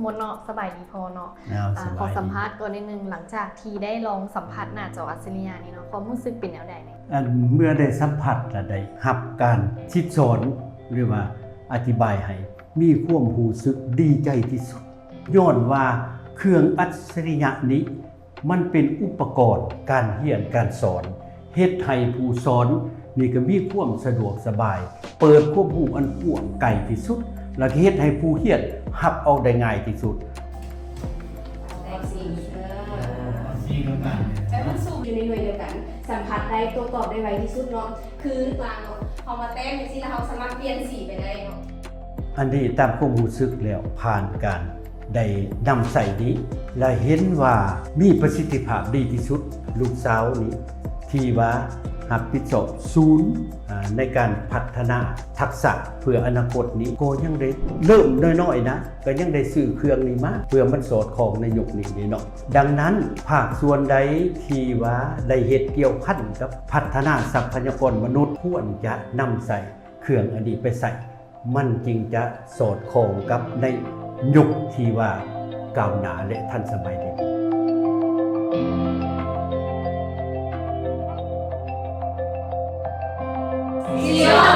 มนเนาะสบายดีพอเนาะ ขอสัมภาษณ์ก่อนนิดนึงหลังจากที่ได้ลองสัมผัสหน้าจออัจฉริยะนี่เนาะความรู้สึกเป็นแนวใดเนี่ย เมื่อได้สัมผัสและได้รับการชิดสอนหรือว่าอธิบายให้มีความรู้สึกดีใจที่สุดย้อนว่าเครื่องอัจฉริยะนี้มันเป็นอุปกรณ์การเรียนการสอนเฮ็ดให้ผู้สอนนี่ก็มีความสะดวกสบาย เปิดความรู้อันกว้างไกลที่สุดและเฮ็ดให้ผู้เรียนรับเอาได้ง่ายที่สุด ได้สี่แต่มันสูงอยู่ในหน่วยเดียวกัน สัมผัสได้ตัวตอบได้ไวที่สุดเนาะคือวางเนาะเอามาแต้มอย่างที่เราสามารถเปลี่ยนสีไปได้เนาะ อันนี้ตามความรู้สึกแล้วผ่านการได้นำใส่นี้และเห็นว่ามีประสิทธิภาพดีที่สุดลูกสาวนี้ที่ว่าหักปิดสอบศูนย์ในการพัฒนาทักษะเพื่ออนาคตนี้ก็ยังได้เริ่มน้อยๆนะก็ยังได้ซื้อเครื่องนี้มาเพื่อมันสอดคล้องในยุคนี้เนาะดังนั้นภาคส่วนใดที่ว่าได้เฮ็ดเกี่ยวพันกับพัฒนาทรัพยากรมนุษย์ควรจะนำใส่เครื่องอันนี้ไปใส่ มันจึงจะสอดคล้องกับในยุคที่ว่าก้าวหน้าและทันสมัยนี้ เสียว